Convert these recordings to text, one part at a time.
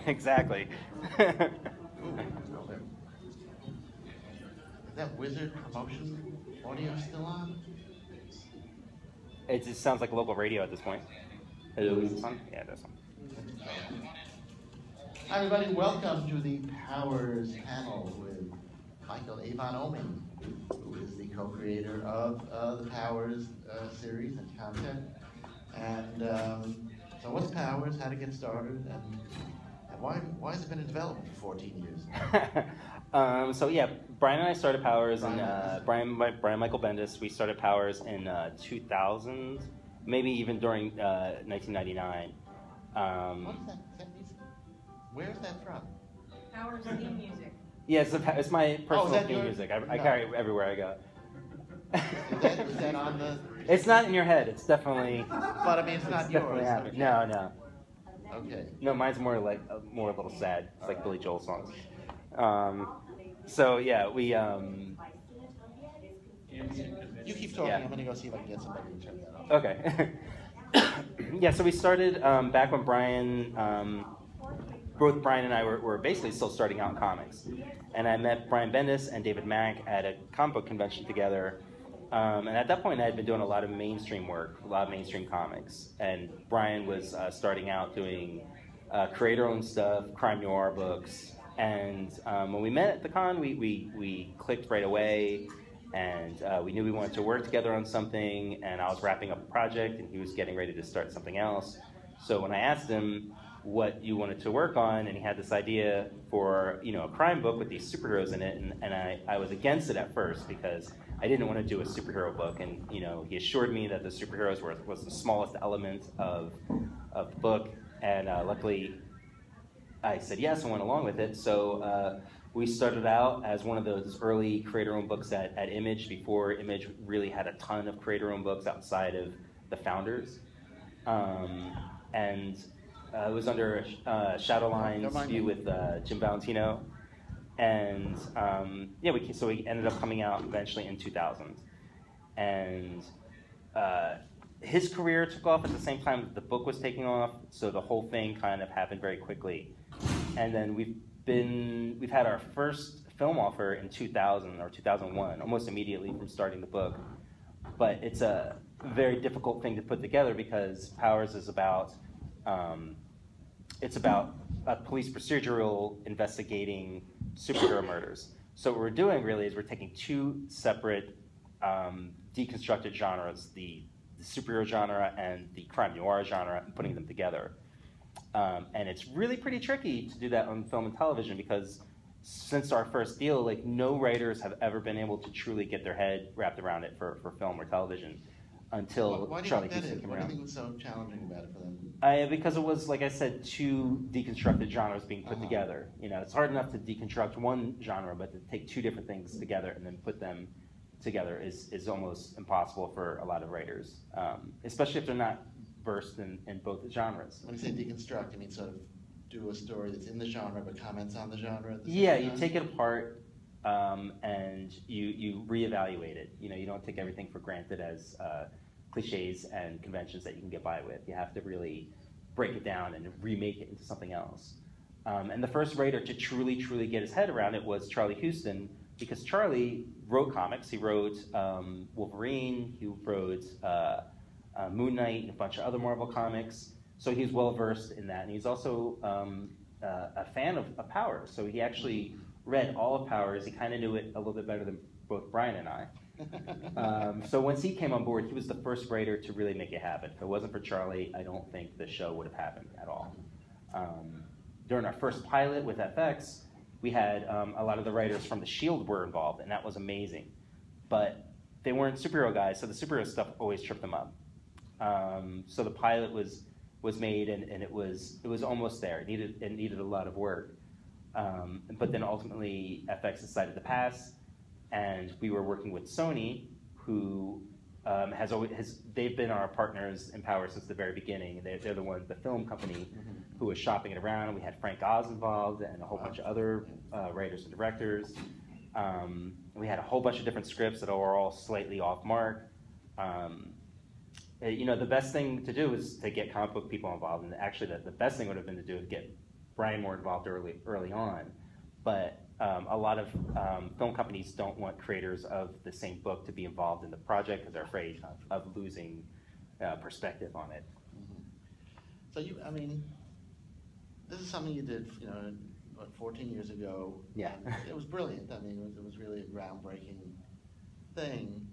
Exactly. Is that Wizard promotion audio still on? It just sounds like local radio at this point. Hello, is this on? Yeah, that's on. Hi, everybody. Welcome to the Powers panel with Michael Avon Oeming, who is the co-creator of the Powers series and content. And so what's Powers, how to get started, and why has it been in development for 14 years? So yeah, Brian and I started Powers, and Brian Michael Bendis, we started Powers in 2000, maybe even during 1999. What is that? Is that music? Where's that from? Powers theme music. Yeah, it's my personal theme your, music. I carry it everywhere I go. Is that on the... It's not in your head. It's definitely... But I mean, it's not yours. Okay. No. Okay. No, mine's more like more a little sad. It's like Billy Joel songs. So yeah, we. You keep talking. Yeah. I'm gonna go see if I can get somebody to turn that off. Okay. Yeah, so we started back when Brian, both Brian and I were basically still starting out in comics, and I met Brian Bendis and David Mack at a comic book convention together. And at that point, I had been doing a lot of mainstream work, a lot of mainstream comics, and Brian was starting out doing creator-owned stuff, crime noir books. And when we met at the con, we clicked right away, and we knew we wanted to work together on something. And I was wrapping up a project, and he was getting ready to start something else. So when I asked him what you wanted to work on, and he had this idea for a crime book with these superheroes in it, and I was against it at first because I didn't want to do a superhero book, and he assured me that the superheroes was the smallest element of the book, and luckily I said yes and went along with it. So we started out as one of those early creator-owned books at Image, before Image really had a ton of creator-owned books outside of the founders, and it was under Shadowline's view with Jim Valentino. And we ended up coming out eventually in 2000, and his career took off at the same time that the book was taking off, so the whole thing kind of happened very quickly. And then we've had our first film offer in 2000 or 2001, almost immediately from starting the book. But it's a very difficult thing to put together because Powers is about a police procedural investigating superhero murders. So what we're doing really is we're taking two separate deconstructed genres, the superhero genre and the crime noir genre, and putting them together. And it's really pretty tricky to do that on film and television because since our first deal, no writers have ever been able to truly get their head wrapped around it for film or television until Charlie Houston came around. Why do you think it was so challenging about it for them? Because it was, like I said, two deconstructed genres being put together. It's hard enough to deconstruct one genre, but to take two different things together and then put them together is almost impossible for a lot of writers, especially if they're not versed in both genres. When you say deconstruct, you mean sort of do a story that's in the genre but comments on the genre at the same Yeah, time? you take it apart and you reevaluate it. You don't take everything for granted as cliches and conventions that you can get by with. You have to really break it down and remake it into something else. And the first writer to truly get his head around it was Charlie Houston, because Charlie wrote comics. He wrote Wolverine, he wrote Moon Knight, and a bunch of other Marvel comics. So he's well versed in that. And he's also a fan of Powers. So he actually read all of Powers. He kind of knew it a little bit better than both Brian and I. So once he came on board, he was the first writer to really make it happen. If it wasn't for Charlie, I don't think the show would have happened at all. During our first pilot with FX, we had a lot of the writers from The Shield were involved, and that was amazing. But they weren't superhero guys, so the superhero stuff always tripped them up. So the pilot was made, and it was almost there. It needed a lot of work. But then ultimately, FX decided to pass. And we were working with Sony, who they've been our partners in Power since the very beginning. They're the film company who was shopping it around. We had Frank Oz involved and a whole bunch of other writers and directors. We had a whole bunch of different scripts that were all slightly off mark. the best thing to do is to get comic book people involved, and actually the best thing would have been to do is get Brian more involved early on. But a lot of film companies don't want creators of the same book to be involved in the project because they're afraid of losing perspective on it. Mm-hmm. So this is something you did, 14 years ago. Yeah. It was brilliant. I mean, it was really a groundbreaking thing.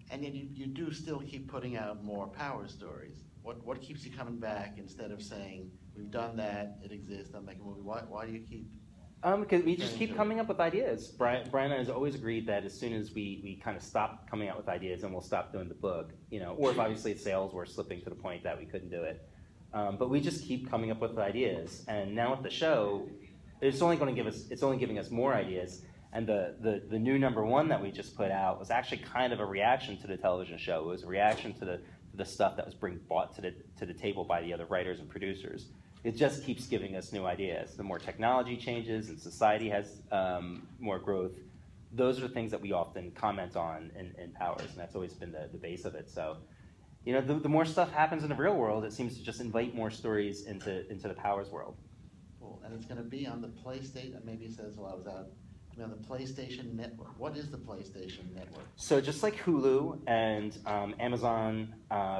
And yet you do still keep putting out more Power stories. What keeps you coming back instead of saying, we've done that, it exists, I'll make a movie? Why do you keep? Because we just keep coming up with ideas. Brian and I has always agreed that as soon as we kind of stop coming out with ideas, then we'll stop doing the book. Or if obviously sales were slipping to the point that we couldn't do it. But we just keep coming up with ideas. And now with the show, it's only giving us more ideas. And the new #1 that we just put out was actually kind of a reaction to the television show. It was a reaction to the stuff that was being brought to the table by the other writers and producers. It just keeps giving us new ideas. The more technology changes and society has more growth, those are the things that we often comment on in Powers, and that's always been the base of it. So, the more stuff happens in the real world, it seems to just invite more stories into the Powers world. Cool. And it's going to be on the PlayStation. Maybe it says while I was out. On the PlayStation Network. What is the PlayStation Network? So just like Hulu and Amazon,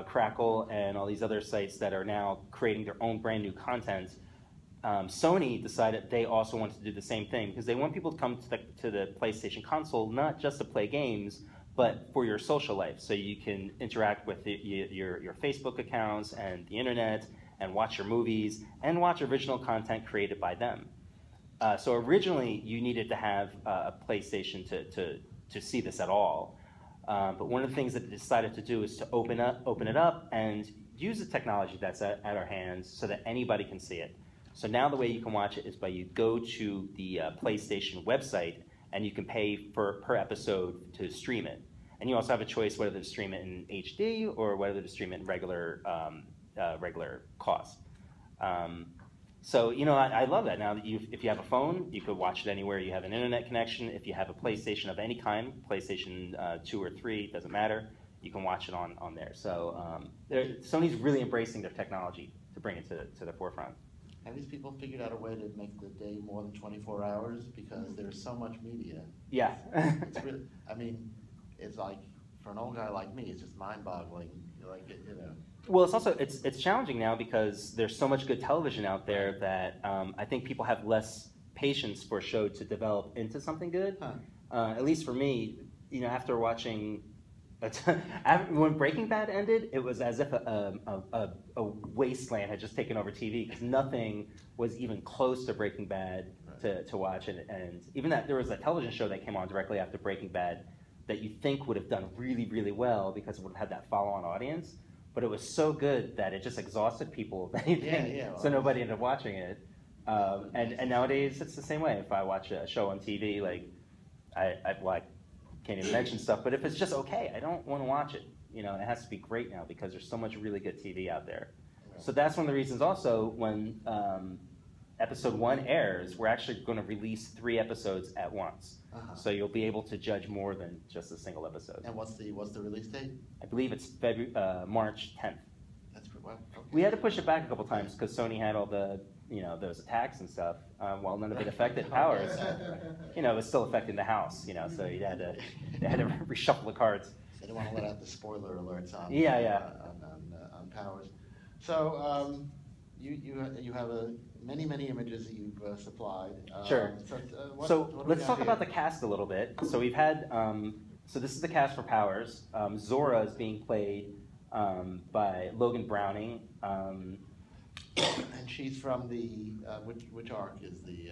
Crackle, and all these other sites that are now creating their own brand new content, Sony decided they also wanted to do the same thing because they want people to come to the PlayStation console not just to play games, but for your social life. So you can interact with your Facebook accounts and the internet and watch your movies and watch original content created by them. So originally, you needed to have a PlayStation to see this at all. But one of the things that they decided to do is to open it up and use the technology that's at our hands so that anybody can see it. So now the way you can watch it is by you go to the PlayStation website and you can pay per episode to stream it. And you also have a choice whether to stream it in HD or whether to stream it in regular cost. So, I love that. Now, if you have a phone, you could watch it anywhere you have an internet connection. If you have a PlayStation of any kind, PlayStation 2 or 3, doesn't matter, you can watch it on there. So Sony's really embracing their technology to bring it to the forefront. Have these people figured out a way to make the day more than 24 hours? Because there's so much media. Yeah. It's really, it's like, for an old guy like me, it's just mind-boggling. Well, it's challenging now because there's so much good television out there that I think people have less patience for a show to develop into something good. Huh. At least for me, after watching, when Breaking Bad ended, it was as if a wasteland had just taken over TV because nothing was even close to Breaking Bad to watch. And even that there was a television show that came on directly after Breaking Bad that you think would have done really, really well because it would have had that follow-on audience. But it was so good that it just exhausted people. So nobody ended up watching it. And nowadays it's the same way. If I watch a show on TV, like I can't even mention stuff. But if it's just okay, I don't want to watch it. It has to be great now because there's so much really good TV out there. Right. So that's one of the reasons. Also, when episode 1 airs, we're actually going to release 3 episodes at once. Uh-huh. So you'll be able to judge more than just a single episode. And what's the release date? I believe it's March 10th. That's pretty well. Okay. We had to push it back a couple times because Sony had all the those attacks and stuff. While none of it affected Powers, it was still affecting the House. So they had to reshuffle the cards. They didn't want to let out the spoiler alerts on on Powers. So you have many images that you've supplied. Sure. So let's talk about the cast a little bit. So we've had, so this is the cast for Powers. Zora is being played by Logan Browning. And she's from the, which arc is the?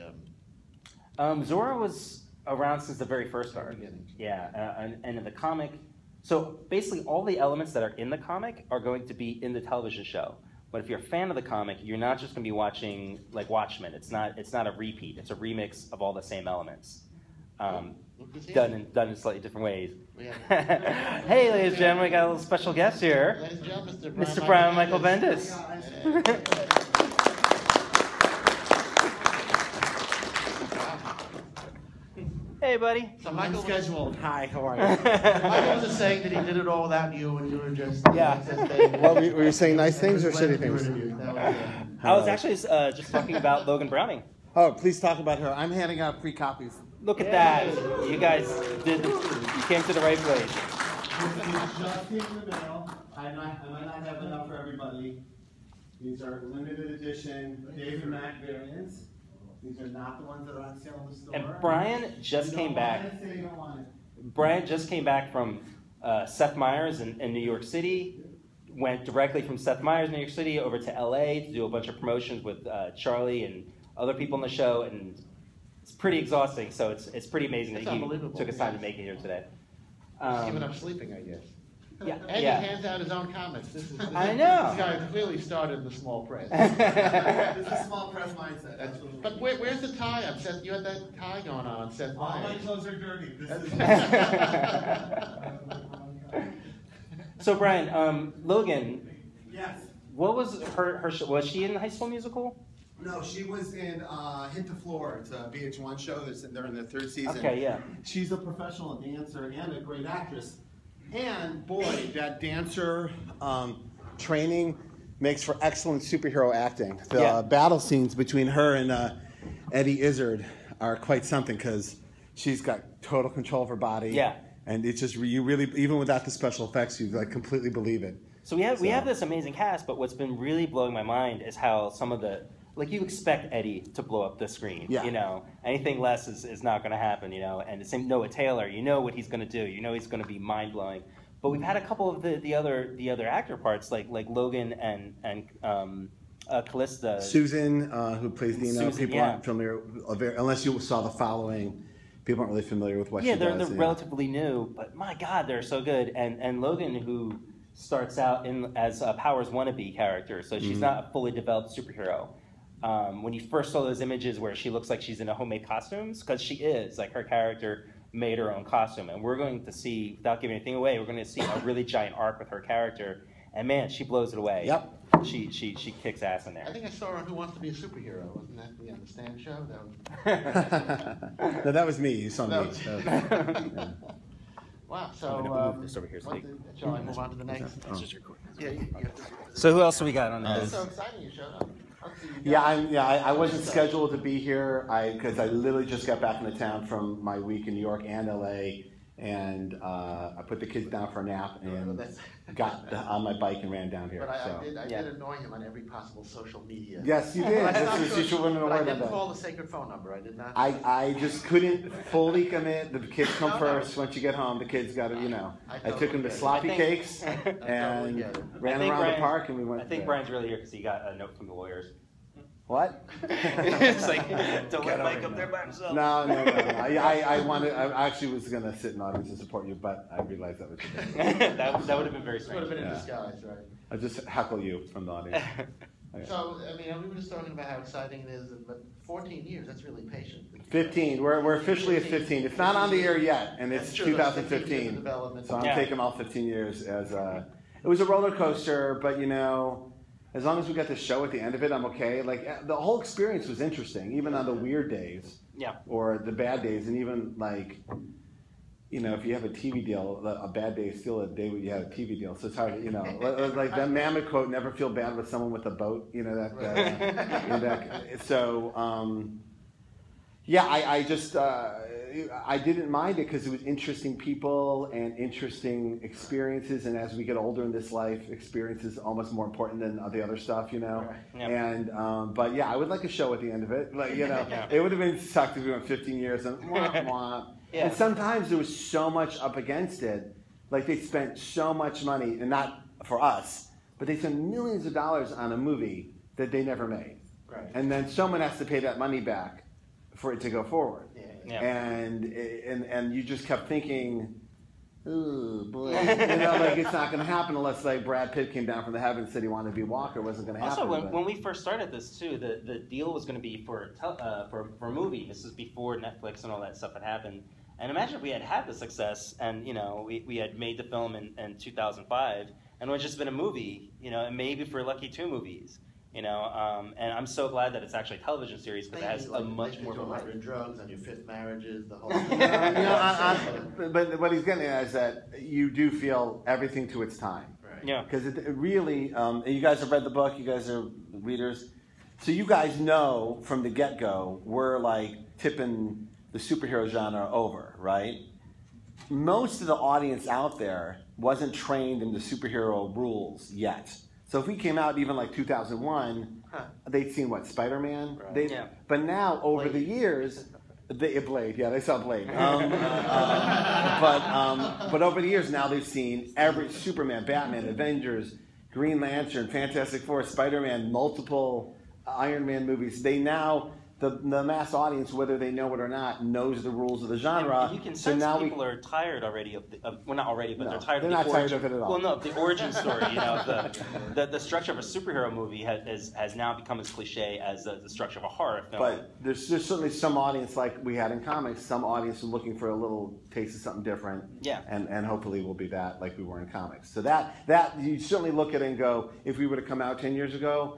Zora was around since the very first arc. Yeah, and in the comic, so basically all the elements that are in the comic are going to be in the television show. But if you're a fan of the comic, you're not just going to be watching like Watchmen. It's not a repeat. It's a remix of all the same elements, done in slightly different ways. Hey, ladies and gentlemen, we got a little special guest here. Ladies and gentlemen, Mr. Brian Michael Bendis. Hey, Hey, buddy. So Michael was, Unscheduled. Hi, how are you? Michael was just saying that he did it all without you, and you were just Yeah. anticipating. Well, were you saying nice And things or just shitty blended things? you. That was, I was actually just talking about Logan Browning. Oh, please talk about her. I'm handing out free copies. Look at that. You guys you came to the right place. This just came in the mail. I might not have enough for everybody. These are limited edition David Mack variants. These are not the ones that are on sale in the store. And Brian just came back. Say you don't want it. Brian just came back from Seth Meyers in New York City. Went directly from Seth Meyers, New York City, over to LA to do a bunch of promotions with Charlie and other people on the show, and it's pretty exhausting. So it's pretty amazing It's that he unbelievable. took his time to make it here today. He's giving up sleeping, I guess. Yeah, And yeah. he hands out his own comics. This I know. This guy clearly started the small press. It's a small press mindset. Absolutely. But where's the tie on Seth? You had that tie going on Seth All my Meyers. clothes are dirty. This is So Brian, Logan, Yes. what was her show? Was she in High School Musical? No, she was in Hint to Floor. It's a VH1 show. They're in their third season. Okay, yeah. She's a professional dancer and a great actress. And boy, that dancer training makes for excellent superhero acting. The battle scenes between her and Eddie Izzard are quite something because she's got total control of her body. Yeah. And it's just you really, even without the special effects, you like completely believe it. So we have this amazing cast, but what's been really blowing my mind is how some of the, like, you expect Eddie to blow up the screen. Yeah. You know, anything less is not going to happen. You know, and the same Noah Taylor. You know what he's going to do. You know he's going to be mind blowing. But we've had a couple of the other actor parts like Logan and Callista. Susan, who plays Dina, Susan, people yeah. aren't familiar, unless you saw The Following, people aren't really familiar with what she they're does. relatively new, but my God, they're so good. And Logan, who starts out as a Powers wannabe character, so she's not a fully developed superhero. When you first saw those images where she looks like she's in a homemade costumes, because she is, like her character made her own costume, and we're going to see, without giving anything away, we're going to see a really giant arc with her character, and man, she blows it away. Yep. She kicks ass in there. I think I saw her on Who Wants to Be a Superhero. Wasn't that the Understand show? That was... No, that was me. You saw me. That was- Yeah. Wow. So, I'm gonna move this over here so what shall I move on to the next? Oh. Yeah, you have to. So who else do we got on It's this? so exciting you showed up. Let's see, you Yeah, got- I wasn't scheduled to be here because I literally just got back into town from my week in New York and LA, and I put the kids down for a nap and got on my bike and ran down here. But I So. did annoy him on every possible social media. Yes, you did. But I This stopped is- you doing- should wouldn't have but I worried didn't about call the sacred phone number. I did not. I just couldn't fully commit. The kids come No, no. first. Once you get home, the kids got to, I took them to get it. sloppy I think- cakes I and totally get it. ran I think around the Brian- park, and we went. I think there. Brian's really here because he got a note from the lawyers. What? It's like, don't Get let Mike over up it. there by himself. No. I actually was going to sit in the audience and support you, but I realized that was. that would have been very This would have strange. been in Yeah. disguise, right? I just heckle you from the audience. Okay. So, I mean, we were just talking about how exciting it is, but 14 years, that's really patient. 15. We're officially at 15. It's not on the air yet, and it's That's true, that's 15 years of 2015. development. So I'm Yeah. taking all 15 years as it was a roller coaster, but as long as we got the show at the end of it, I'm okay. Like the whole experience was interesting, even on the weird days Yeah. or the bad days, and even like, if you have a TV deal, a bad day is still a day when you have a TV deal. So it's hard, like that Mammoth quote, "Never feel bad with someone with a boat." I just I didn't mind it because it was interesting people and interesting experiences, and as we get older in this life, experience is almost more important than the other stuff, Right. Yeah. And but yeah, I would like a show at the end of it. Like Yeah. it would have been sucked if we went 15 years and womp womp. Yeah. And sometimes there was so much up against it, like they spent so much money, and not for us, but they spent millions of dollars on a movie that they never made, Right. and then someone has to pay that money back for it to go forward. Yeah. And you just kept thinking, oh boy, like it's not going to happen unless like Brad Pitt came down from the heavens and said he wanted to be Walker. It wasn't going to happen. Also, when we first started this too, the deal was going to be for a movie. This is before Netflix and all that stuff had happened. And imagine if we had had the success, and we had made the film in 2005, and it had just been a movie, and maybe if we're lucky 2 movies, And I'm so glad that it's actually a television series because it has a much more of a life. Drugs on your fifth marriages, the whole. But what he's getting at is that you do feel everything to its time. Right. Yeah. Because it really, you guys have read the book. You guys are readers, so you guys know from the get-go we're like tipping the superhero genre over, right? Most of the audience out there wasn't trained in the superhero rules yet. So if we came out even like 2001, they'd seen what, Spider-Man? Right. Yeah. But now over the years, Blade, yeah, they saw Blade. But over the years now they've seen every Superman, Batman, Avengers, Green Lantern, Fantastic Four, Spider-Man, multiple Iron Man movies. They now, the mass audience, whether they know it or not, knows the rules of the genre. And you can sense people are tired already well, not already, but No, they're tired they're of the not tired origin. of it at all. Well, no, the origin story. The structure of a superhero movie has now become as cliche as the structure of a horror film. But there's certainly some audience, like we had in comics, some audience is looking for a little taste of something different. Yeah. And hopefully we'll be that like we were in comics. So that you certainly look at it and go, if we would have come out 10 years ago,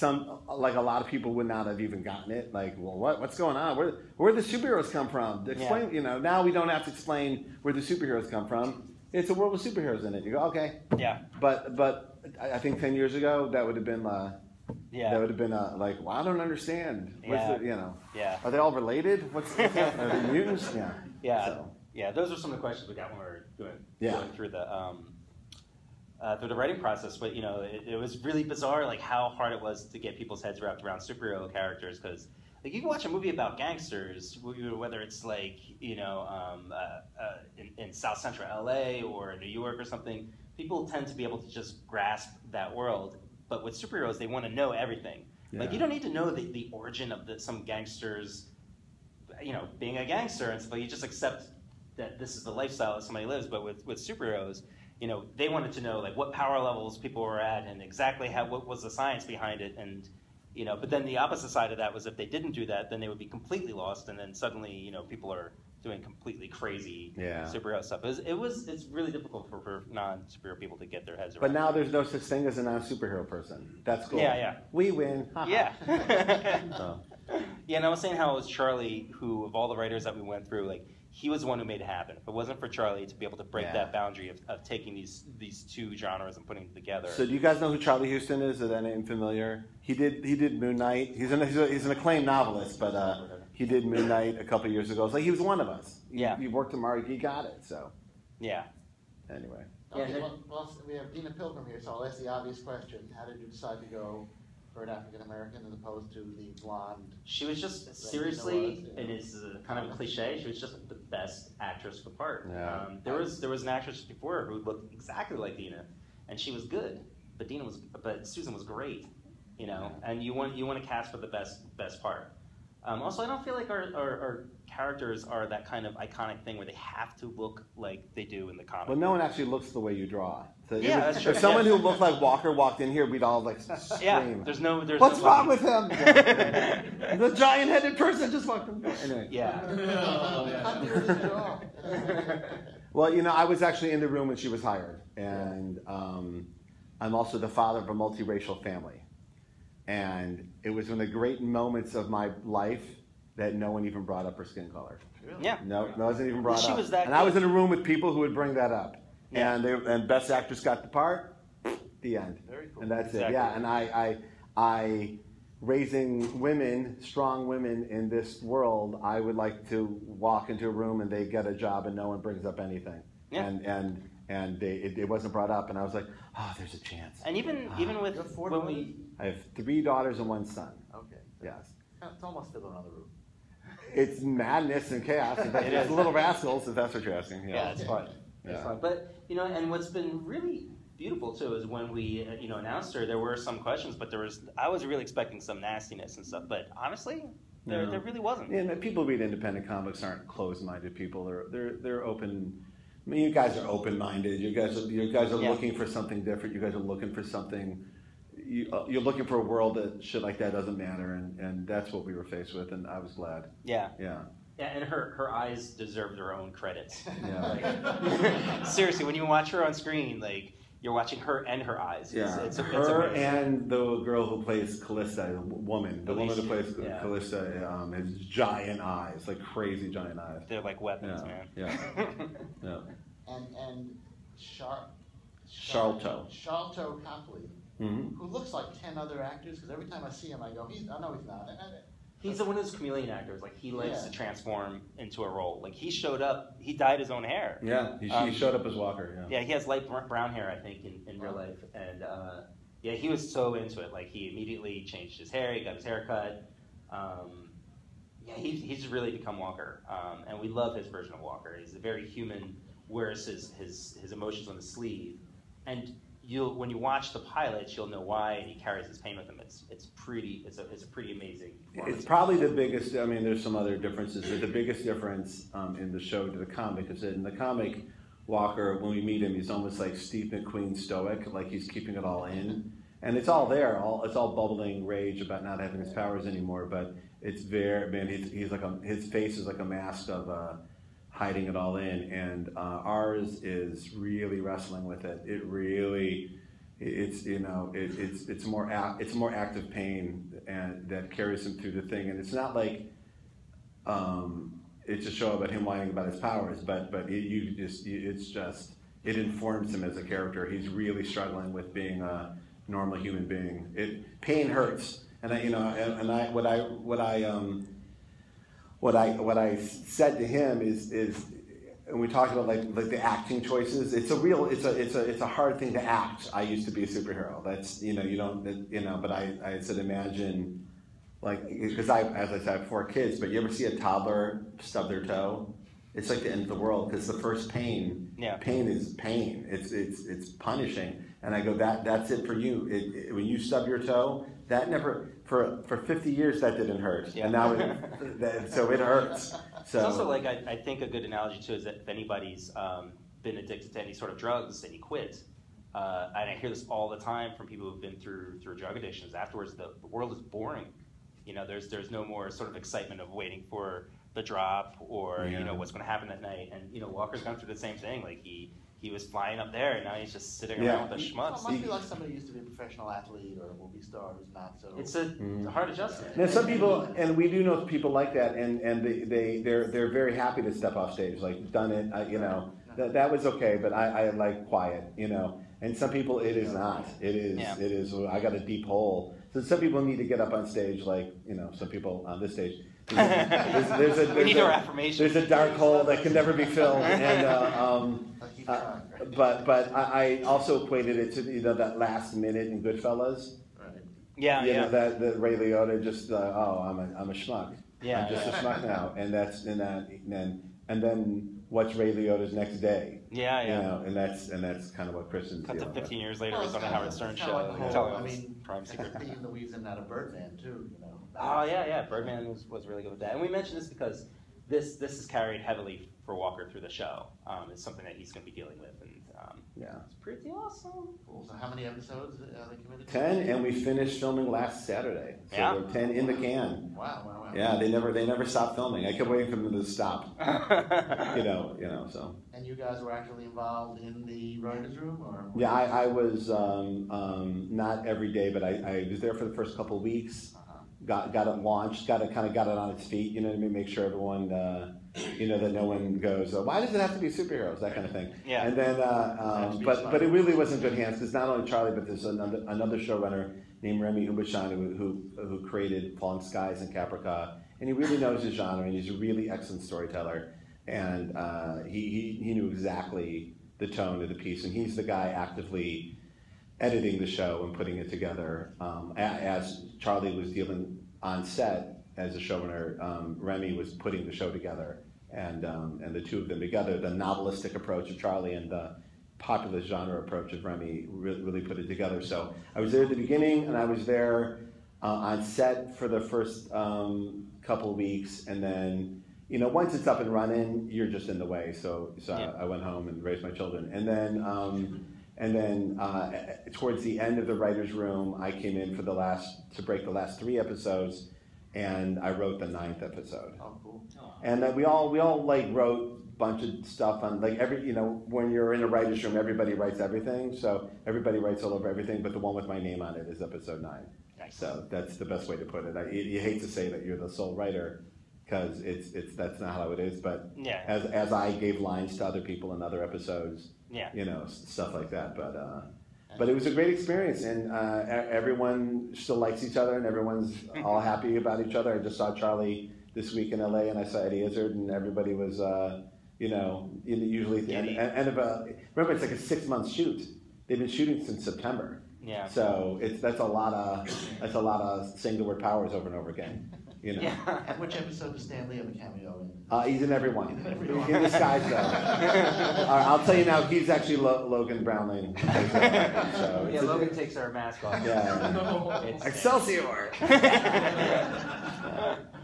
a lot of people would not have even gotten it. Like, well, what's going on? Where the superheroes come from? Explain. Yeah. Now we don't have to explain where the superheroes come from. It's a world with superheroes in it. You go, okay. Yeah. But I think 10 years ago that would have been Yeah. that would have been like, well, I don't understand. Yeah. Yeah. Are they all related? Are they mutants? Yeah. Yeah. So. Yeah. Those are some of the questions we got when we were going through the writing process. But it was really bizarre, like how hard it was to get people's heads wrapped around superhero characters, because like you can watch a movie about gangsters, whether it's like in South Central LA or New York or something. People tend to be able to just grasp that world, but with superheroes, they want to know everything. Yeah. Like you don't need to know the origin of some gangsters, being a gangster and stuff. You just accept that this is the lifestyle that somebody lives. But with superheroes, they wanted to know like what power levels people were at and exactly what was the science behind it. And but then the opposite side of that was if they didn't do that, then they would be completely lost. And then suddenly, people are doing completely crazy superhero stuff. It's really difficult for non-superhero people to get their heads around. But now there's no such thing as a non-superhero person. That's cool. Yeah. We win. Yeah. So. Yeah, and I was saying how it was Charlie who, of all the writers that we went through, like he was the one who made it happen. If it wasn't for Charlie to be able to break that boundary of taking these two genres and putting them together. So do you guys know who Charlie Houston is? Is that name familiar? He did Moon Knight. He's an acclaimed novelist, but he did Moon Knight a couple of years ago. It's like he was one of us. He worked tomorrow. He got it. So yeah. Anyway. Okay, well, we have Dina Pilgrim here, so I'll ask the obvious question. How did you decide to go for an African American as opposed to the blonde? She was just seriously, it is kind of a cliche. She was just the best actress for the part. Yeah. There was an actress before her who looked exactly like Dina, and she was good. But Susan was great, And you want to cast for the best part. Also, I don't feel like our characters are that kind of iconic thing where they have to look like they do in the comic. Well, no one actually looks the way you draw. So that's true. If someone who looked like Walker walked in here, we'd all like scream. Yeah, there's What's no wrong with him? The giant-headed person just walked in. Anyway. Yeah. How do you draw? Well, I was actually in the room when she was hired, and I'm also the father of a multiracial family. And it was one of the great moments of my life that no one even brought up her skin color. Really? Yeah. No, it wasn't even brought She up. was that and I was good. in a room with people who would bring that up. Yeah. And Best Actress got the part, the end. Very cool. And that's Exactly. it. Yeah, and I raising women, strong women in this world, I would like to walk into a room and they get a job and no one brings up anything. Yeah. And it wasn't brought up, and I was like, oh, there's a chance. And even with You're 4 when daughters? we I have 3 daughters and 1 son. Okay. Yes. It's almost still another room. It's madness and chaos. It is. Little rascals, if that's what you're asking. yeah, it's fun. It's Yeah. fun. But and what's been really beautiful too is when we announced her, there were some questions, but I was really expecting some nastiness and stuff. But honestly, there really wasn't. And people read independent comics aren't closed-minded people. They're open. I mean, you guys are open-minded. You guys are looking for something different. You guys are looking for something. You're looking for a world that shit like that doesn't matter, and that's what we were faced with, and I was glad. Yeah. Yeah. Yeah, and her eyes deserve their own credits. Yeah. Like, seriously, when you watch her on screen, like you're watching her and her eyes. Yeah, It's her amazing. and the girl who plays Callista, the woman who plays Yeah. Callista, has giant eyes, like crazy giant eyes. They're like weapons, man. Yeah, yeah. And Charlton Copley, Mm-hmm. who looks like 10 other actors, because every time I see him, I go, no, he's not. He's one of those chameleon actors. Like, he likes Yeah. to transform into a role. Like, he showed up, he dyed his own hair. Yeah, he showed up as Walker. Yeah, Yeah, he has light brown hair, I think, in real life. And yeah, he was so into it. Like, he immediately changed his hair. He got his hair cut. Yeah, he's really become Walker. And we love his version of Walker. He's very human, wears his emotions on his sleeve. And when you watch the pilots, you'll know why, and he carries his pain with him. It's a pretty amazing performance. It's probably the biggest. I mean, there's some other differences, but the biggest difference in the show to the comic is that in the comic, Walker, when we meet him, he's almost like Steve McQueen stoic, like he's keeping it all in, and it's all there. It's all bubbling rage about not having his powers anymore. But it's very, man. He's like his face is like a mask of hiding it all in, and ours is really wrestling with it. It's more active pain and that carries him through the thing, and it's not like it's a show about him whining about his powers, but it informs him as a character. He's really struggling with being a normal human being. Pain hurts, and what I said to him is and we talked about like the acting choices. It's a hard thing to act. I used to be a superhero. That's but I said imagine like, because as I said, I have 4 kids, but you ever see a toddler stub their toe? It's like the end of the world, because the first pain is pain. It's punishing. And I go, that's it for you. When you stub your toe, that never, for 50 years that didn't hurt. Yeah. And now so it hurts. So It's also like, I think a good analogy too is that if anybody's been addicted to any sort of drugs and you quit, and I hear this all the time from people who've been through drug addictions, afterwards the world is boring. There's no more sort of excitement of waiting for the drop or what's going to happen that night. And Walker's gone through the same thing. Like he was flying up there, and now he's just sitting around with the schmucks. It must be like somebody who used to be a professional athlete or a movie star who's not so. It's a hard adjustment. Now some people, and we do know people like that, and they're very happy to step off stage. Like done it, that was okay, but I like quiet, And some people it is not. It is. I got a deep hole. So some people need to get up on stage, like some people on this stage. We need our affirmation. There's a dark hole that can never be filled, and but I also equated it to that last minute in Goodfellas. Right. Yeah. That Ray Liotta just I'm a schmuck. Yeah. I'm just a schmuck now, and then what's Ray Liotta's next day? Yeah. And that's kind of what Kristen's Cut to dealing 15 with. years later, it's on the Howard Stern show. Like the telling whole, us I mean, crime secret. the theme that weaves in out of Birdman too. Oh yeah. Birdman was really good with that, and we mentioned this because this is carried heavily for Walker through the show. It's something that he's going to be dealing with, and it's pretty awesome. Cool. So how many episodes are they committed to? 10, and we finished filming last Saturday. So we're 10 in the can. Wow. Yeah, they never stopped filming. I kept waiting for them to stop. So. And you guys were actually involved in the writers' room, or? Yeah, I was not every day, but I was there for the first couple of weeks. Got it launched, got it on its feet. Make sure everyone, that no one goes, why does it have to be superheroes? That kind of thing. Yeah. And then, but it really was in good hands, because not only Charlie, but there's another showrunner named Remy Ubashani who created Falling Skies and Caprica, and he really knows his genre, and he's a really excellent storyteller, and he knew exactly the tone of the piece, and he's the guy actively editing the show and putting it together. As Charlie was dealing on set as a showrunner, Remy was putting the show together, and the two of them together, the novelistic approach of Charlie and the populist genre approach of Remy really put it together. So I was there at the beginning, and I was there on set for the first couple of weeks, and then once it's up and running, you're just in the way. So I went home and raised my children, and then towards the end of the writer's room, I came in to break the last 3 episodes, and I wrote the 9th episode. Oh, cool. And then we all like wrote a bunch of stuff on like when you're in a writer's room, everybody writes everything. So everybody writes all over everything, but the one with my name on it is episode 9. Nice. So that's the best way to put it. You hate to say that you're the sole writer because that's not how it is. But Yeah. as I gave lines to other people in other episodes, Yeah. Stuff like that. But it was a great experience, and everyone still likes each other, and everyone's all happy about each other. I just saw Charlie this week in LA, and I saw Eddie Izzard, and everybody was, usually at the end of remember, it's like a 6-month shoot. They've been shooting since September. Yeah. So that's a lot of saying the word powers over and over again. Yeah. And which episode does Stan Lee have a cameo in? He's in every one. In disguise, though. I'll tell you now, he's actually Logan Brownling. So Yeah, Logan takes our mask off. Yeah. It's- Excelsior!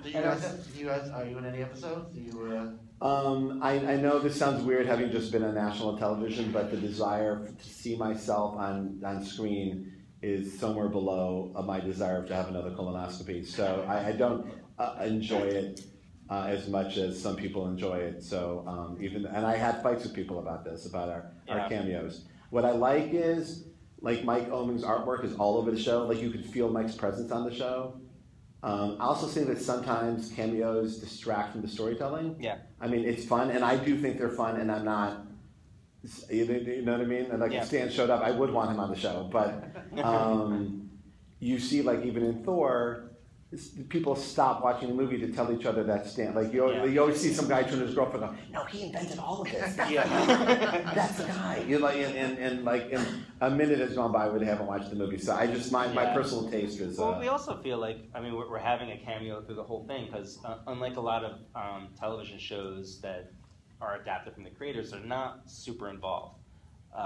Do you guys, are you in any episodes? Do you, I know this sounds weird having just been on national television, but the desire to see myself on screen is somewhere below my desire to have another colonoscopy. So I don't enjoy it as much as some people enjoy it. So and I had fights with people about this, about our cameos. What I like is, like, Mike Oeming's artwork is all over the show. Like, you can feel Mike's presence on the show. I also think that sometimes cameos distract from the storytelling. Yeah. I mean, it's fun, and I do think they're fun, and I'm not, you know what I mean? And like, if Stan showed up, I would want him on the show. But you see, like, even in Thor, people stop watching the movie to tell each other that Stan. Like, you always see some guy turn to his girlfriend and go, "No, he invented all of this. That's the guy." You're like, and a minute has gone by where they haven't watched the movie. So I just my personal taste is. Well, we also feel like, I mean, we're having a cameo through the whole thing because unlike a lot of television shows that are adapted from the creators, they're not super involved.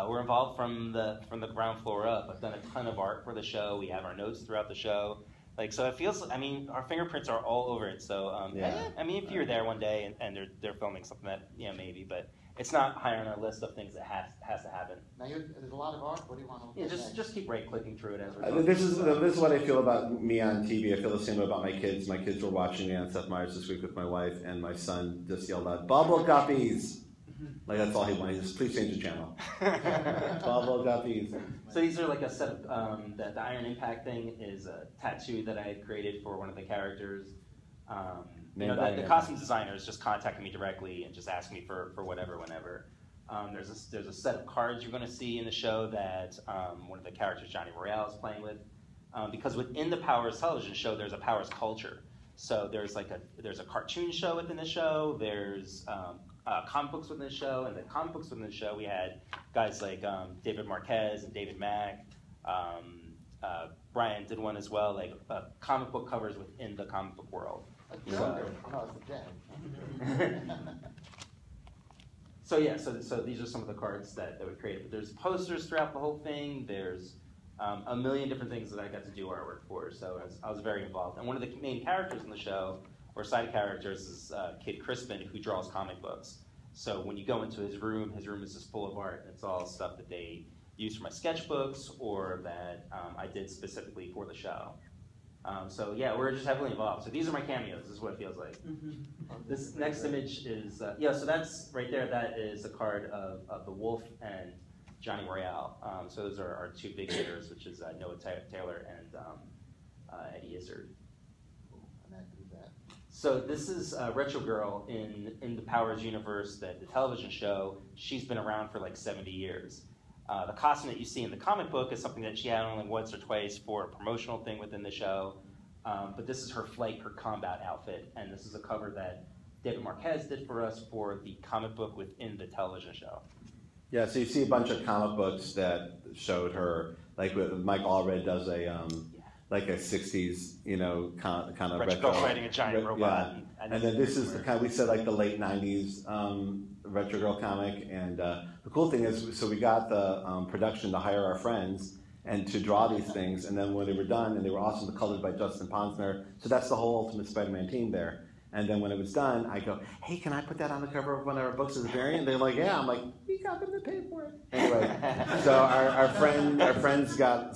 We're involved from the ground floor up. I've done a ton of art for the show. We have our notes throughout the show. Like, so it feels, I mean, our fingerprints are all over it. So, I mean, if you're there one day and they're filming something that, maybe, but it's not high on our list of things that has to happen. now there's a lot of art. What do you want to look Yeah, at? just keep right-clicking through it as we're going. This is what I feel about me on TV. I feel the same way about my kids. My kids were watching me on Seth Meyers this week with my wife, and my son just yelled out, "Bubble guppies!" Like, that's all he wanted. He just, "Please change the channel." Bubble guppies. So these are like a set of, the Iron Impact thing is a tattoo that I had created for one of the characters. The costume designers just contacted me directly and just asked me for whatever, whenever. There's a set of cards you're going to see in the show that one of the characters, Johnny Royale, is playing with. Because within the Powers television show, there's a Powers culture. So there's a cartoon show within the show. There's comic books within the show, and the comic books within the show, we had guys like David Marquez and David Mack. Brian did one as well, like comic book covers within the comic book world. No, it's the dead. So these are some of the cards that we created. But there's posters throughout the whole thing. There's a million different things that I got to do artwork for. So I was very involved. And one of the main characters in the show, or side characters, is Kid Crispin, who draws comic books. So when you go into his room is just full of art. It's all stuff that they use for my sketchbooks or that I did specifically for the show. We're just heavily involved. So these are my cameos. This is what it feels like. This next image is, so that's right there. That is a card of the Wolf and Johnny Royale. So those are our two big hitters, which is Noah Taylor and Eddie Izzard. So this is Retro Girl in the Powers universe, the television show. She's been around for like 70 years. The costume that you see in the comic book is something that she had only once or twice for a promotional thing within the show. But this is her combat outfit, and this is a cover that David Marquez did for us for the comic book within the television show. Yeah, so you see a bunch of comic books that showed her, like Mike Allred does like a 60s, kind of retro fighting a giant robot. Yeah. And then this is the kind, we said like the late 90s Retro Girl comic. And the cool thing is, so we got the production to hire our friends and to draw these things. And then when they were done, and they were awesome, colored by Justin Ponsner. So that's the whole Ultimate Spider-Man team there. And then when it was done, I go, hey, can I put that on the cover of one of our books as a variant? They're like, yeah. I'm like, we got them to pay for it. Anyway, so our friends got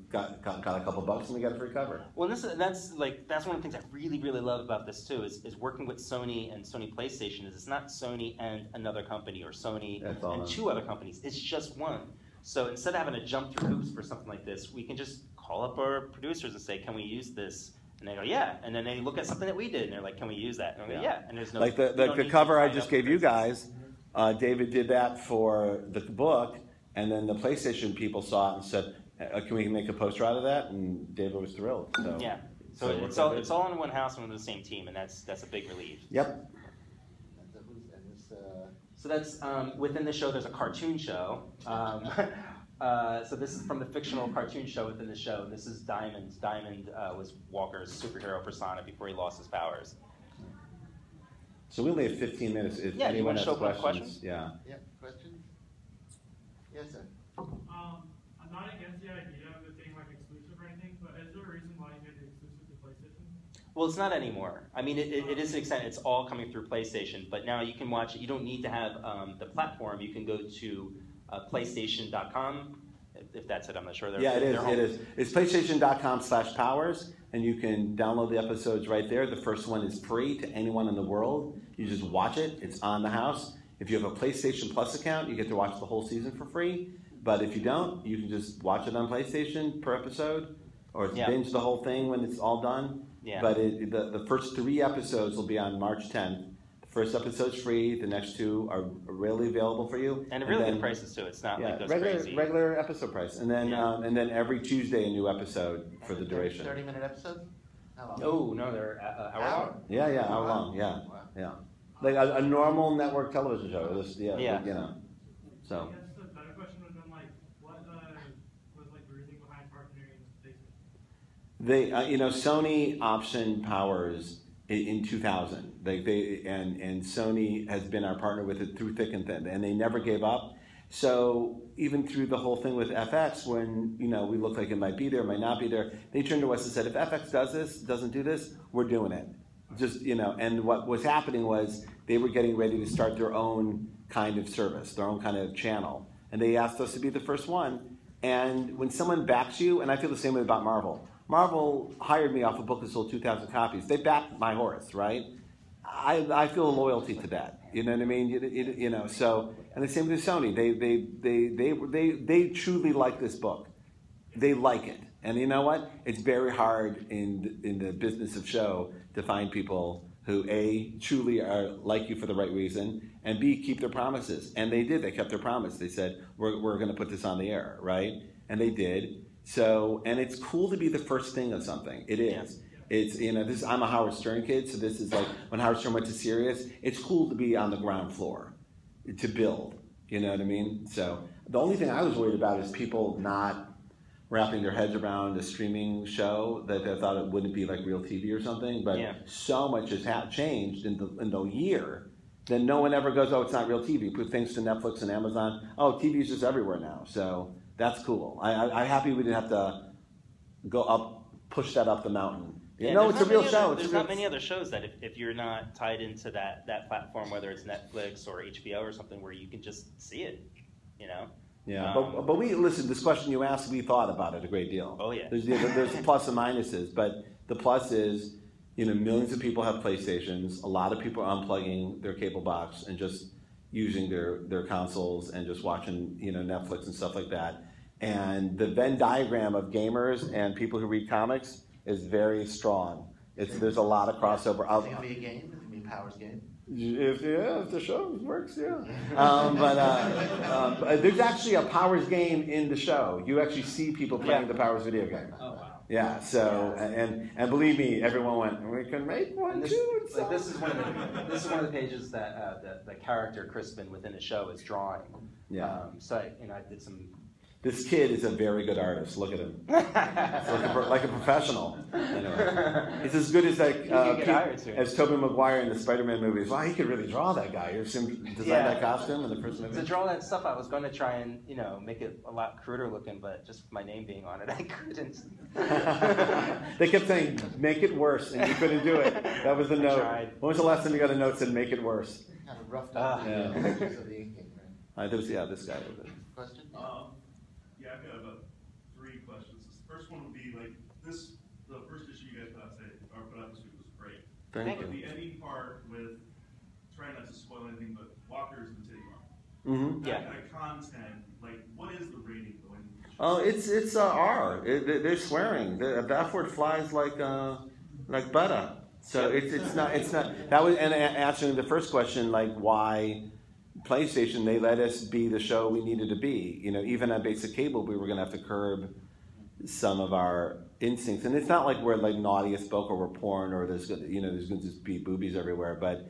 got a couple bucks and we got a free cover. Well, that's one of the things I really, really love about this too is working with Sony and Sony PlayStation. Is it's not Sony and another company or Sony and two other companies. It's just one. So instead of having to jump through hoops for something like this, we can just call up our producers and say, can we use this? And they go, yeah. And then they look at something that we did, and they're like, can we use that? And I go, yeah. And there's no like the cover I just gave you guys. David did that for the book, and then the PlayStation people saw it and said, can we make a poster out of that? And David was thrilled. So, yeah. So it's all in one house and under the same team, and that's a big relief. Yep. So that's within the show. There's a cartoon show. So this is from the fictional cartoon show within the show. This is Diamond. Diamond was Walker's superhero persona before he lost his powers. So we only have 15 minutes. If yeah, anyone has questions? Yeah. Yeah, questions? Yes, sir. I'm not against the idea of it being like exclusive or anything, but is there a reason why you made it exclusive to PlayStation? Well, it's not anymore. I mean, it is an extent. It's all coming through PlayStation, but now you can watch it. You don't need to have the platform. You can go to PlayStation.com. If that's it, I'm not sure. Yeah, it is. It is. It's PlayStation.com/powers, and you can download the episodes right there. The first one is free to anyone in the world. You just watch it. It's on the house. If you have a PlayStation Plus account, you get to watch the whole season for free. But if you don't, you can just watch it on PlayStation per episode, or binge the whole thing when it's all done. Yeah. But the first 3 episodes will be on March 10th. First episode's free. The next 2 are readily available for you. And really good prices too. It's not like those crazy. Regular episode price. And then every Tuesday a new episode for the duration. 30-minute episodes? How long? Oh no, they're hour long. Yeah, hour long. Yeah, yeah. Like a normal network television show. So. I guess the better question would have been like, what was like the reasoning behind partnering with PlayStation? Sony optioned Powers in 2000. And Sony has been our partner with it through thick and thin, and they never gave up. So even through the whole thing with FX, when we looked like it might be there, might not be there, they turned to us and said, if FX doesn't do this, we're doing it. Just and what was happening was they were getting ready to start their own kind of service, their own kind of channel, and they asked us to be the first one. And when someone backs you, and I feel the same way about Marvel. Marvel hired me off a book that sold 2,000 copies. They backed my horse, right? I feel a loyalty to that. You know what I mean? So, and the same with Sony. They truly like this book. They like it. And you know what? It's very hard in the business of show to find people who A, truly are like you for the right reason, and B, keep their promises. And they did. They kept their promise. They said, we're going to put this on the air, right? And they did. So, and it's cool to be the first thing of something. It is. It's, I'm a Howard Stern kid, so this is like when Howard Stern went to Sirius, it's cool to be on the ground floor, to build. You know what I mean? So the only thing I was worried about is people not wrapping their heads around a streaming show that they thought it wouldn't be like real TV or something. But so much has changed in the year that no one ever goes, oh, it's not real TV. Put things to Netflix and Amazon. Oh, TV is just everywhere now. So that's cool. I'm happy we didn't have to go up, push that up the mountain. It's a real show. There's not many other shows that if you're not tied into that platform, whether it's Netflix or HBO or something, where you can just see it, Yeah, but we listen. This question you asked, we thought about it a great deal. Oh yeah. There's plus and minuses, but the plus is, millions of people have PlayStations. A lot of people are unplugging their cable box and just using their consoles and just watching Netflix and stuff like that. And the Venn diagram of gamers and people who read comics is very strong. There's a lot of crossover. Is it going to be a game? Is it going to be a Powers game? If the show works, yeah. But there's actually a Powers game in the show. You actually see people playing the Powers video game. Oh wow. Yeah. So and believe me, everyone went, we can make one too. This is one of the pages that the character Crispin within the show is drawing. Yeah. So I did some. This kid is a very good artist. Look at him. He's like a professional. Anyway. He's as good as as Tobey Maguire in the Spider-Man movies. Wow, he could really draw that guy. You've seen him design that costume in the first movie? To draw that stuff, I was going to try and make it a lot cruder looking, but just with my name being on it, I couldn't. They kept saying, make it worse, and you couldn't do it. That was the note. When was the last time you got a note that said, make it worse? Kind of roughed up the pictures of the inking, right? This guy. Question? Yeah, I've got about 3 questions. The first one would be like this: the first issue you guys put out this week was great. Thank you. But the ending part with trying not to spoil anything, but Walker's and Titty Mark. Mm-hmm. That kind of content, like what is the rating going? Oh, it's R. They're swearing. The F word flies like butter. So it's not that was, and answering the first question, like why PlayStation, they let us be the show we needed to be. Even on basic cable, we were going to have to curb some of our instincts. And it's not like we're like naughty as book or we're porn or there's going to just be boobies everywhere. But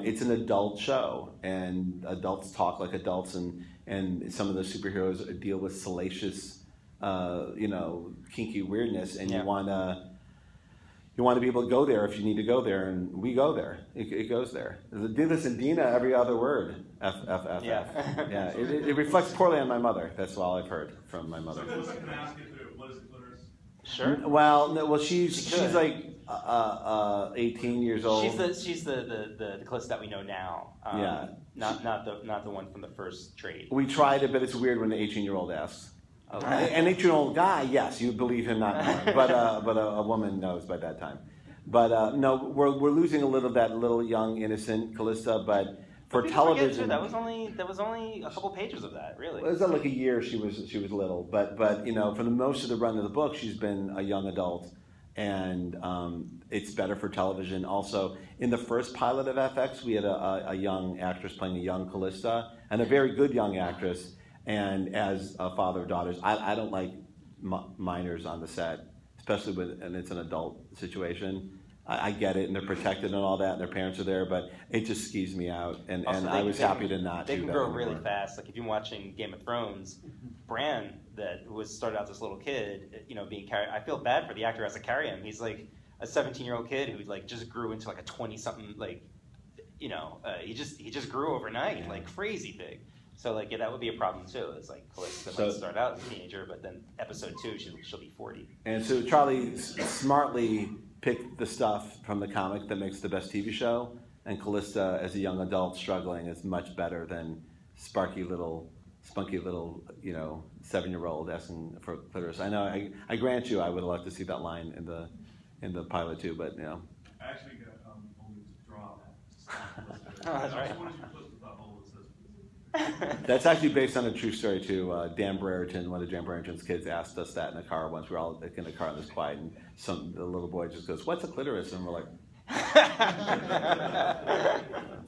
it's an adult show, and adults talk like adults, and some of the superheroes deal with salacious, kinky weirdness, and you want to be able to go there if you need to go there, and we go there. It goes there. Dinus and Dina, every other word. F. Yeah. Yeah. It reflects poorly on my mother. That's all I've heard from my mother. So can I ask if what is the clitoris? Sure. Well, no, she's like 18 years old. She's the Calista that we know now. Yeah. Not the one from the first trade. We tried it, but it's weird when an 18-year-old asks. Okay. An 18-year-old guy, yes, you believe him not more, but a woman knows by that time. But no, we're losing a little that little young innocent Callista. But for television, that was only a couple pages of that, really. It was like a year she was little, but for the most of the run of the book, she's been a young adult, and it's better for television. Also, in the first pilot of FX, we had a young actress playing a young Callista, and a very good young actress. And as a father of daughters, I don't like minors on the set, especially and it's an adult situation. I get it, and they're protected and all that, and their parents are there, but it just skis me out, and I was happy to not do that. They can grow really fast. Like if you're watching Game of Thrones, Bran, who started out as this little kid, being carried. I feel bad for the actor who has to carry him. He's like a 17-year-old kid who like just grew into like a 20-something, he just grew overnight, like crazy big. So like that would be a problem too. It's like Calista might start out as a teenager, but then episode 2 she'll be 40. And so Charlie smartly picked the stuff from the comic that makes the best TV show, and Callista as a young adult struggling is much better than spunky little 7-year-old asking for clitoris. I know. I grant you, I would have loved to see that line in the pilot too, but I actually got only to draw that. Oh, that's right. So what did you put with that hole that says? That's actually based on a true story too. Dan Brereton, one of Dan Brereton's kids, asked us that in a car once. We were all in the car and it was quiet, and the little boy just goes, "What's a clitoris?" And we're like,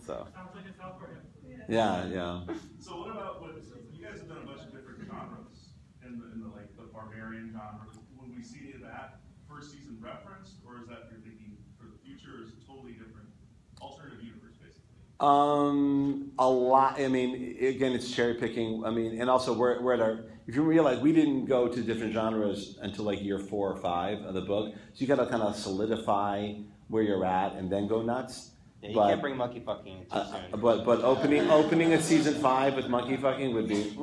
so. Sounds like it's out for him. Yeah. So what about you guys have done a bunch of different genres in the like the barbarian genre. Would we see any of that first season referenced, or is that you're thinking for the future is a totally different alternative universe basically? A lot. I mean, again, it's cherry picking. I mean, and also we're at our. If you realize we didn't go to different genres until like year 4 or 5 of the book, so you got to kind of solidify where you're at and then go nuts. Yeah, you can't bring monkey fucking too soon. But opening a season 5 with monkey fucking would be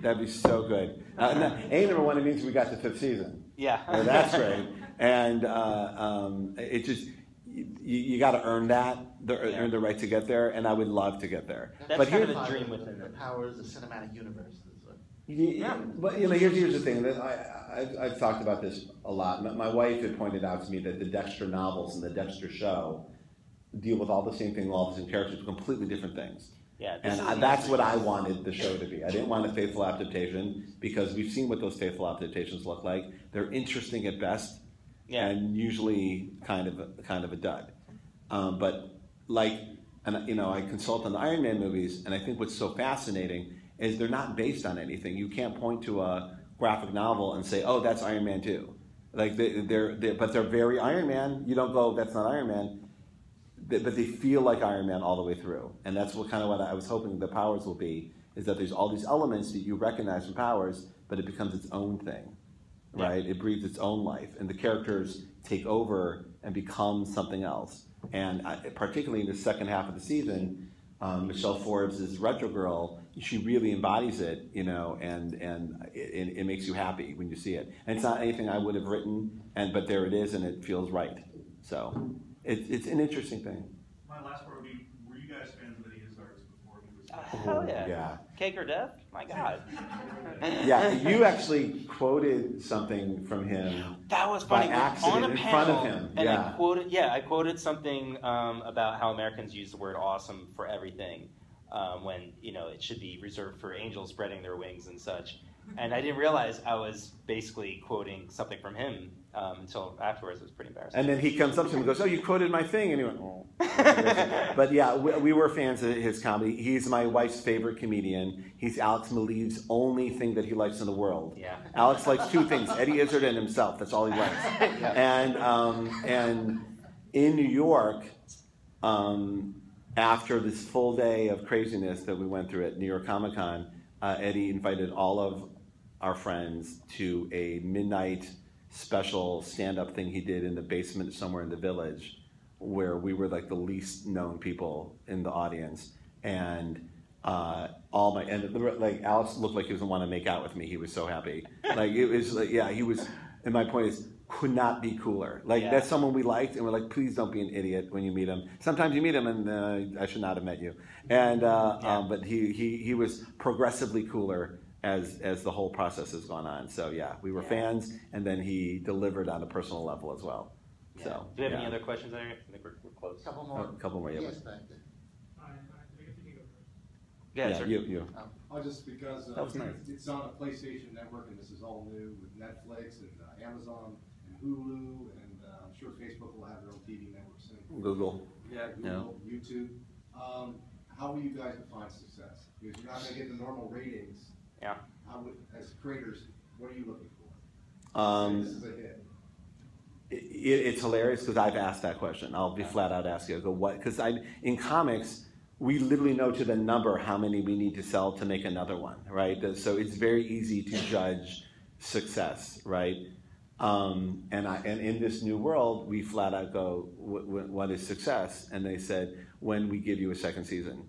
that'd be so good. Number one, it means we got to 5th season. Yeah, that's great. And it just. You got to earn that, earn the right to get there, and I would love to get there. That's but kind here's of a dream within the it. powers of cinematic universe. But here's the thing. I've talked about this a lot. My wife had pointed out to me that the Dexter novels and the Dexter show deal with all the same thing, all the same characters, but completely different things. Yeah, and that's what I wanted the show to be. I didn't want a faithful adaptation because we've seen what those faithful adaptations look like. They're interesting at best. Yeah. And usually kind of a dud. But I consult on the Iron Man movies, and I think what's so fascinating is they're not based on anything. You can't point to a graphic novel and say, "Oh, that's Iron Man 2." Like but they're very Iron Man. You don't go, "That's not Iron Man," but they feel like Iron Man all the way through. And that's what I was hoping the Powers will be. Is that there's all these elements that you recognize from Powers, but it becomes its own thing. Right, it breathes its own life, and the characters take over and become something else. And particularly in the second half of the season, Michelle Forbes' Retro Girl, she really embodies it, and it makes you happy when you see it. And it's not anything I would have written, but there it is, and it feels right. So it's an interesting thing. My last part would be, were you guys fans of Eddie Izzard's before he was? Hell yeah. Yeah. Cake or death? My God. Yeah, you actually quoted something from him. That was funny. By accident, on a in panel, front of him. And Yeah. I quoted something about how Americans use the word awesome for everything, when it should be reserved for angels spreading their wings and such. And I didn't realize I was basically quoting something from him until afterwards. It was pretty embarrassing. And then he comes up to him and goes, "Oh, you quoted my thing." And he went, "Oh." But yeah, we were fans of his comedy. He's my wife's favorite comedian. He's Alex Maleev's only thing that he likes in the world. Yeah. Alex likes two things: Eddie Izzard and himself. That's all he likes. And in New York, after this full day of craziness that we went through at New York Comic Con, Eddie invited all of our friends to a midnight special stand-up thing he did in the basement somewhere in the Village, where we were like the least known people in the audience, and like Alex looked like he doesn't want to make out with me. He was so happy. Like it was like, yeah, he was. And my point is, could not be cooler. Like that's someone we liked, and we're like, please don't be an idiot when you meet him. Sometimes you meet him, and I should not have met you. And but he was progressively cooler as the whole process has gone on. So yeah, we were fans, and then he delivered on a personal level as well. Yeah. So do we have any other questions there? I think we're close. A couple more. A couple more, yeah. Yes, back there. I guess you can go first. Yeah, sir. you. Just because That was nice. it's on a PlayStation Network, and this is all new with Netflix and Amazon and Hulu, and I'm sure Facebook will have their own TV network soon. Google. Yeah, Google, YouTube. How will you guys define success? Because you're not going to get the normal ratings. Yeah. As creators, what are you looking for? This is a hit. It's hilarious because I've asked that question. I'll be flat out asking. I go, what? Because in comics, we literally know to the number how many we need to sell to make another one, right? So it's very easy to judge success, right? And in this new world, we flat out go, what is success? And they said, when we give you a second season.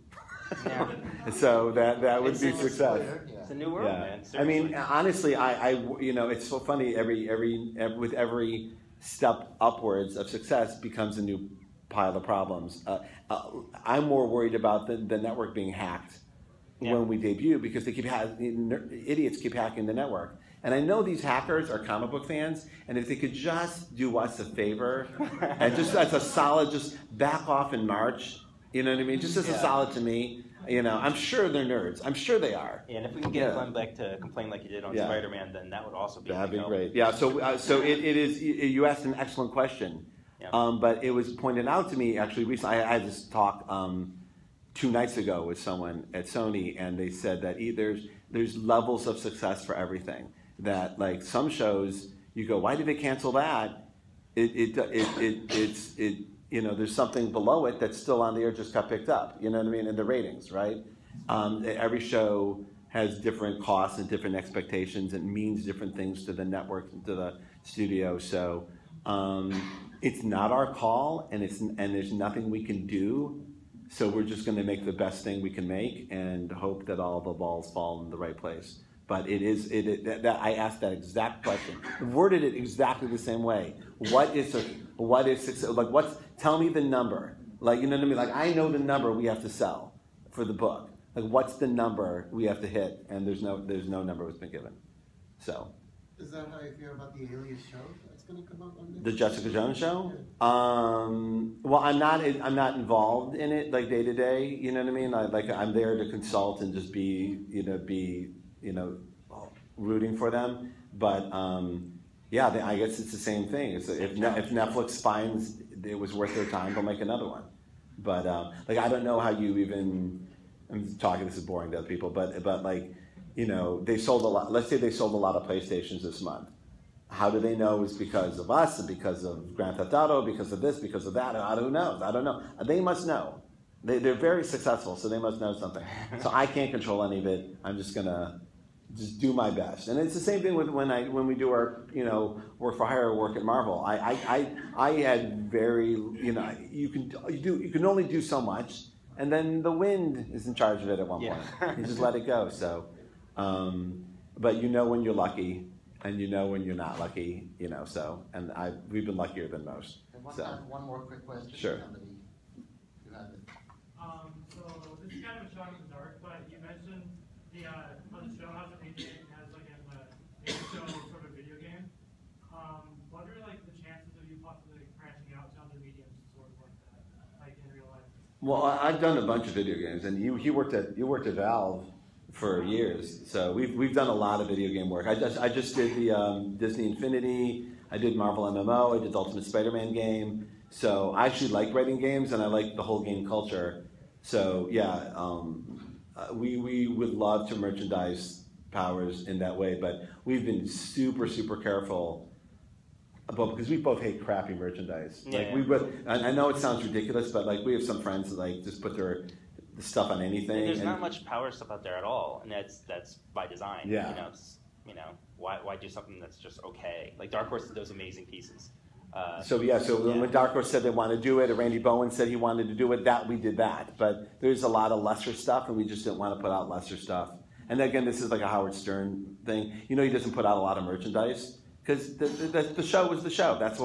Yeah. So that would be success. It's a new world, man. Seriously. I mean, honestly, I it's so funny. With every step upwards of success becomes a new pile of problems. I'm more worried about the network being hacked when we debut, because they idiots keep hacking the network. And I know these hackers are comic book fans, and if they could just do us a favor and just as a solid, just back off in March. You know what I mean? Just as a solid to me. I'm sure they're nerds. I'm sure they are. Yeah, and if we can get Glenn Beck to complain like he did on Spider-Man, then that would also be that'd be great. Yeah. So it is. You asked an excellent question, but it was pointed out to me actually recently. I had this talk 2 nights ago with someone at Sony, and they said that there's levels of success for everything. That like some shows, you go, why did they cancel that? It's there's something below it that's still on the air, just got picked up. You know what I mean? In the ratings, right? Every show has different costs and different expectations, and means different things to the network and to the studio. So it's not our call, and there's nothing we can do. So we're just going to make the best thing we can make and hope that all the balls fall in the right place. But I asked that exact question, worded it exactly the same way. What is success? Like, tell me the number. Like, you know what I mean? Like, I know the number we have to sell for the book. Like, what's the number we have to hit? And there's no number that's been given. So. Is that how you feel about the Alias show that's going to come up on the Jessica Jones show? Well, I'm not involved in it like day to day. You know what I mean? I'm there to consult and just be rooting for them. But I guess it's the same thing. If Netflix finds it was worth their time, they'll make another one. But I don't know how you even. I'm talking. This is boring to other people, but they sold a lot. Let's say they sold a lot of PlayStations this month. How do they know it's because of us, and because of Grand Theft Auto, because of this, because of that? Who knows? I don't know. They must know. They're very successful, so they must know something. So I can't control any of it. I'm just gonna do my best. And it's the same thing with when we do our work for hire work at Marvel. I had very you can only do so much. and then the wind is in charge of it at one Yeah. point. You just let it go. So, but you know when you're lucky, and you know when you're not lucky. So, and we've been luckier than most. And So. one more quick question. Sure. Somebody who has it. So this is kind of a shot in the dark, but you mentioned the show has a painting has like a show sort of video game. What are like the chances of you possibly branching out to other mediums sort of like that, like in real life? Well, I've done a bunch of video games, and you worked at Valve for years, so we've done a lot of video game work. I just did the Disney Infinity. I did Marvel MMO. I did the Ultimate Spider-Man game. So I actually like writing games, and I like the whole game culture. So yeah, we would love to merchandise Powers in that way, but we've been super careful because we both hate crappy merchandise. Yeah. I know it sounds ridiculous, but like we have some friends that like just put their stuff on anything. There's not much power stuff out there at all, and that's by design. Yeah. Why do something that's just okay? Like Dark Horse did those amazing pieces. So when Dark Horse said they wanted to do it, or Randy Bowen said he wanted to do it, we did that. But there's a lot of lesser stuff, and we just didn't want to put out lesser stuff. And again, this is like a Howard Stern thing. He doesn't put out a lot of merchandise because the show was the show. That's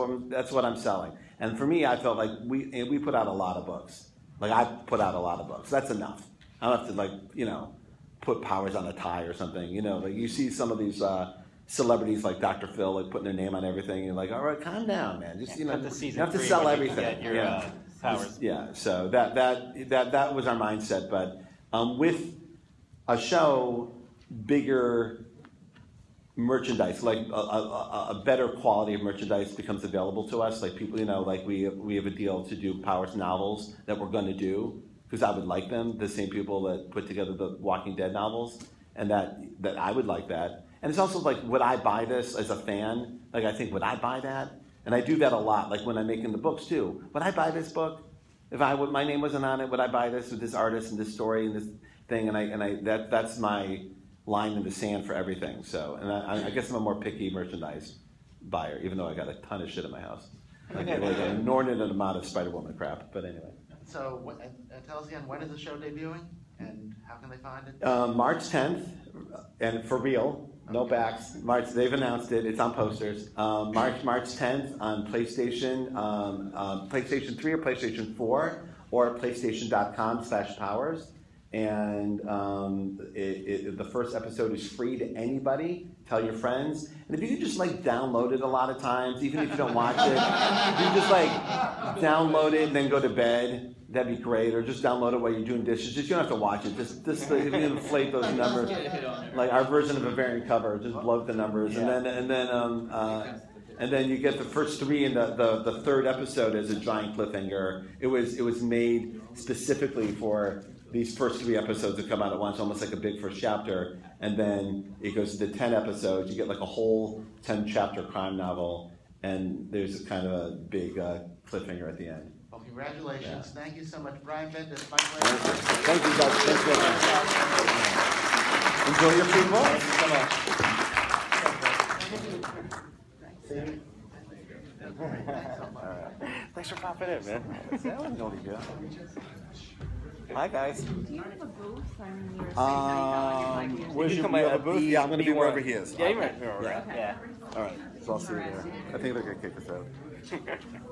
what I'm selling. And for me, I felt like we put out a lot of books. Like I put out a lot of books. That's enough. I don't have to put Powers on a tie or something. Like you see some of these celebrities like Dr. Phil like putting their name on everything. You're like, all right, calm down, man. Just you have to sell everything. Powers. Yeah. So that was our mindset. But with a show, bigger merchandise, like a better quality of merchandise becomes available to us. Like people, like we have a deal to do Powers novels that we're going to do because I would like them. The same people that put together the Walking Dead novels, and that I would like that. And it's also like, would I buy this as a fan? Like I think, would I buy that? And I do that a lot. Like when I'm making the books too. Would I buy this book? If my name wasn't on it, would I buy this with this artist and this story and this thing? And that's my line in the sand for everything. So, and I guess I'm a more picky merchandise buyer, even though I got a ton of shit at my house, like an inordinate amount of Spider-Woman crap. But anyway. So tell us again, when is the show debuting, and how can they find it? March 10th, and for real, no backs. They've announced it. It's on posters. March 10th on PlayStation, PlayStation 3 or PlayStation 4, or PlayStation.com/Powers. And the first episode is free to anybody. Tell your friends. And if you could just download it a lot of times, even if you don't watch it, if you just download it and then go to bed, that'd be great. Or just download it while you're doing dishes. You don't have to watch it. Just if you inflate those numbers, like our version of a variant cover, just blow up the numbers, and then you get the first three, and the third episode is a giant cliffhanger. It was made specifically for these first 3 episodes that come out at once, almost like a big first chapter, and then it goes to 10 episodes. You get like a whole 10-chapter crime novel, and there's kind of a big cliffhanger at the end. Well, congratulations. Yeah. Thank you so much, Brian Bendis. My pleasure. Thank you, guys. Thanks very much. Enjoy your food bowl. Thank you so much. Thanks for popping in, man. That was no big deal. Hi, guys. Do you have a booth? I mean, you were saying how you like Where's music. your, you have a booth? Yeah, I'm going to be wherever he is. Yeah, you're right. Yeah. Yeah. All right, so I'll see you there. I think they're going to kick us out.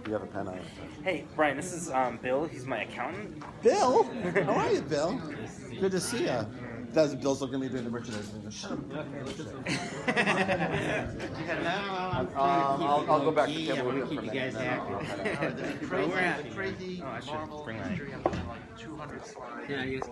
You have a pen on it. Hey, Brian, this is Bill. He's my accountant. Bill? How are you, Bill? Good to see you. Bill's looking at me doing the merchandise. Shut up. I'll go back to the table. Keep you guys happy. Crazy Marvel bring that. history. I'm doing 200 slides. Yeah, I guess